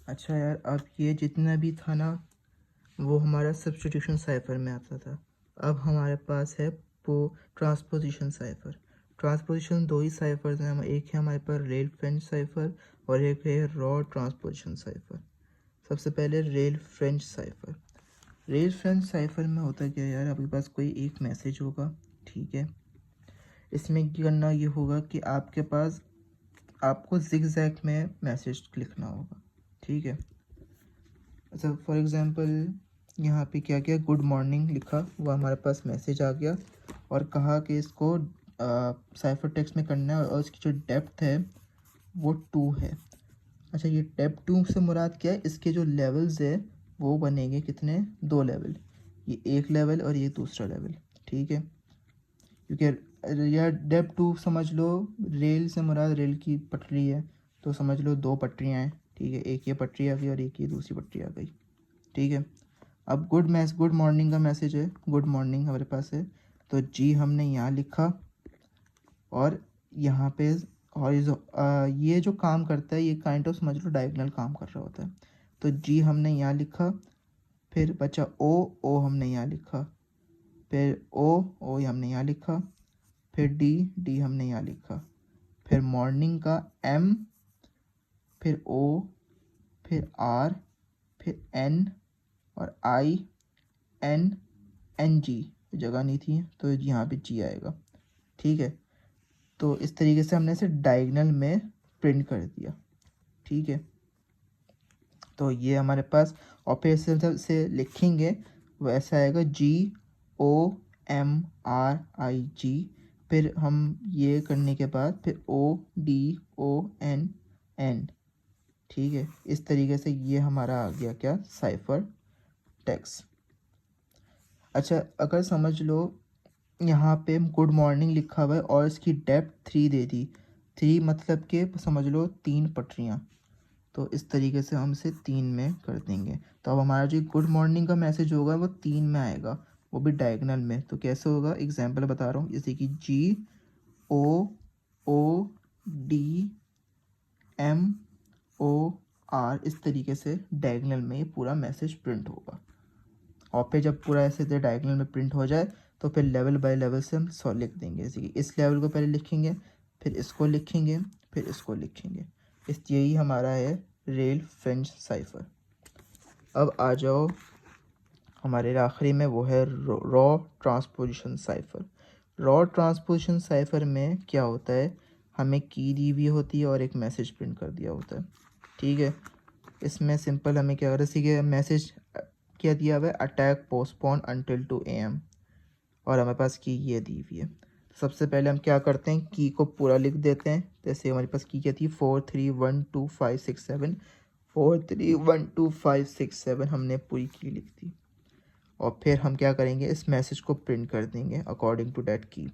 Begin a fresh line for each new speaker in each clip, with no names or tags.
अच्छा यार, अब ये जितना भी था ना वो हमारा सब्स्टिट्यूशन साइफर में आता था। अब हमारे पास है वो ट्रांसपोजिशन साइफर। ट्रांसपोजिशन दो ही साइफर्स हैं, एक है हमारे पास रेल फ्रेंच साइफर और एक है रॉ ट्रांसपोजिशन साइफर। सबसे पहले rail French cipher. Rail French cipher में होता क्या है यार, आपके पास कोई एक मैसेज होगा, ठीक है। इसमें करना ये होगा कि आपके पास आपको जिगजैग में मैसेज लिखना होगा, ठीक है। अच्छा, फॉर एग्ज़ाम्पल यहाँ पे क्या किया, गुड मॉर्निंग लिखा, वो हमारे पास मैसेज आ गया और कहा कि इसको साइफर टेक्स्ट में करना है और इसकी जो डेप्थ है वो 2 है। अच्छा, ये डेप्थ 2 से मुराद क्या है, इसके जो लेवल्स है वो बनेंगे कितने, 2 लेवल। ये एक लेवल और ये दूसरा लेवल, ठीक है। क्योंकि यार डेप्थ 2 समझ लो, रेल से मुराद रेल की पटरी है, तो समझ लो 2 पटरियाँ हैं, ठीक है। एक ये पटरी आ गई और एक ये दूसरी पटरी आ गई, ठीक है। अब गुड मॉर्निंग का मैसेज है, गुड मॉर्निंग हमारे पास है, तो जी हमने यहाँ लिखा और यहाँ पे ये जो काम करता है ये काइंड ऑफ समझ लो डायगोनल काम कर रहा होता है। तो जी हमने यहाँ लिखा, फिर बचा ओ हमने यहाँ लिखा, फिर ओ हमने यहाँ लिखा, फिर डी हमने यहाँ लिखा, फिर मॉर्निंग का एम, फिर ओ, फिर आर, फिर एन और आई, एन जी जगह नहीं थी तो यहाँ पे जी आएगा, ठीक है। तो इस तरीके से हमने इसे डायगोनल में प्रिंट कर दिया, ठीक है। तो ये हमारे पास, और फिर से लिखेंगे वैसा आएगा GOMRIG। फिर हम ये करने के बाद फिर ODONN, ठीक है। इस तरीके से ये हमारा आ गया क्या, साइफर टेक्स्ट। अच्छा, अगर समझ लो यहाँ पे गुड मॉर्निंग लिखा हुआ है और इसकी डेप्थ 3 दे दी, 3 मतलब कि समझ लो 3 पटरियाँ, तो इस तरीके से हम इसे 3 में कर देंगे। तो अब हमारा जो गुड मॉर्निंग का मैसेज होगा वो 3 में आएगा, वो भी डायगोनल में। तो कैसे होगा, एग्जांपल बता रहा हूँ, जैसे कि GOODMOR, इस तरीके से डायगोनल में ये पूरा मैसेज प्रिंट होगा। और फिर जब पूरा ऐसे डायगोनल में प्रिंट हो जाए तो फिर लेवल बाय लेवल से हम लिख देंगे, जैसे कि इस लेवल को पहले लिखेंगे, फिर इसको लिखेंगे, फिर इसको लिखेंगे। यही हमारा है रेल फ्रेंच साइफर। अब आ जाओ हमारे आखिरी में, वो है raw transposition cipher. Raw transposition cipher में क्या होता है, हमें की दी हुई होती है और एक मैसेज प्रिंट कर दिया होता है, ठीक है। इसमें सिंपल हमें क्या कर रहा है, कि मैसेज क्या दिया हुआ है, अटैक पोस्टपोन अनटिल 2 AM, और हमारे पास की ये दी हुई है। सबसे पहले हम क्या करते हैं, की को पूरा लिख देते हैं। जैसे हमारे पास की क्या थी, 431257, 431257 हमने पूरी की लिख दी। और फिर हम क्या करेंगे, इस मैसेज को प्रिंट कर देंगे अकॉर्डिंग टू डैट की।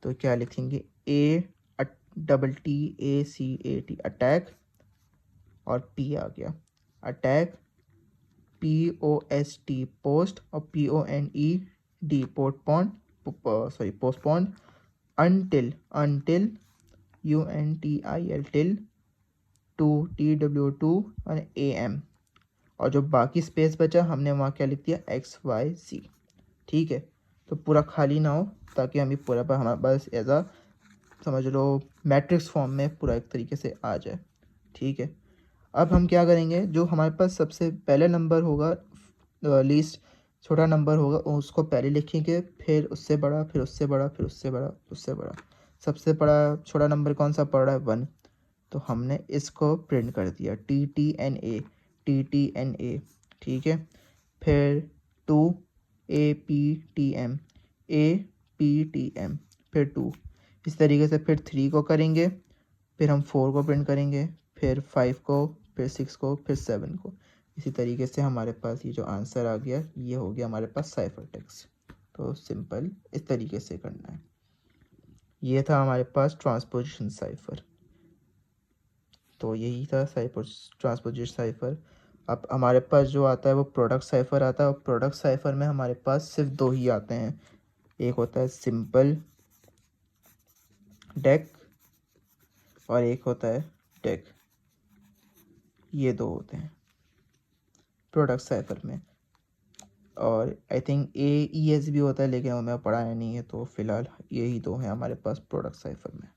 तो क्या लिखेंगे, ATTACAT अटैक, और पी आ गया अटैक, POST पोस्ट, और PONED postpone, until UNTIL till 2 TW2 और AM, और जो बाकी स्पेस बचा हमने वहाँ क्या लिख दिया, XYZ, ठीक है। तो पूरा खाली ना हो, ताकि हमें पूरा पर हमारे पास एज आ समझ लो मैट्रिक्स फॉर्म में पूरा एक तरीके से आ जाए, ठीक है। अब हम क्या करेंगे, जो हमारे पास सबसे पहले नंबर होगा, लीस्ट छोटा नंबर होगा, उसको पहले लिखेंगे, फिर उससे बड़ा, फिर उससे बड़ा, फिर उससे बड़ा, उससे बड़ा। सबसे बड़ा छोटा नंबर कौन सा पड़ रहा है, 1, तो हमने इसको प्रिंट कर दिया, TTNA, ठीक है। फिर 2, APTM, फिर 2, इस तरीके से फिर 3 को करेंगे, फिर हम 4 को प्रिंट करेंगे, फिर 5 को, फिर 6 को, फिर 7 को। इसी तरीके से हमारे पास ये जो आंसर आ गया, ये हो गया हमारे पास साइफर टेक्स्ट। तो सिंपल इस तरीके से करना है। ये था हमारे पास ट्रांसपोजिशन साइफर। तो यही था ट्रांसपोजिशन साइफर। अब हमारे पास जो आता है वो प्रोडक्ट साइफर आता है, और प्रोडक्ट साइफर में हमारे पास सिर्फ 2 ही आते हैं। एक होता है सिंपल डेक और एक होता है डेक। ये दो होते हैं प्रोडक्ट साइफर में। और आई थिंक AES भी होता है, लेकिन वो मैं पढ़ाया नहीं है, तो फिलहाल यही दो हैं हमारे पास प्रोडक्ट साइफर में।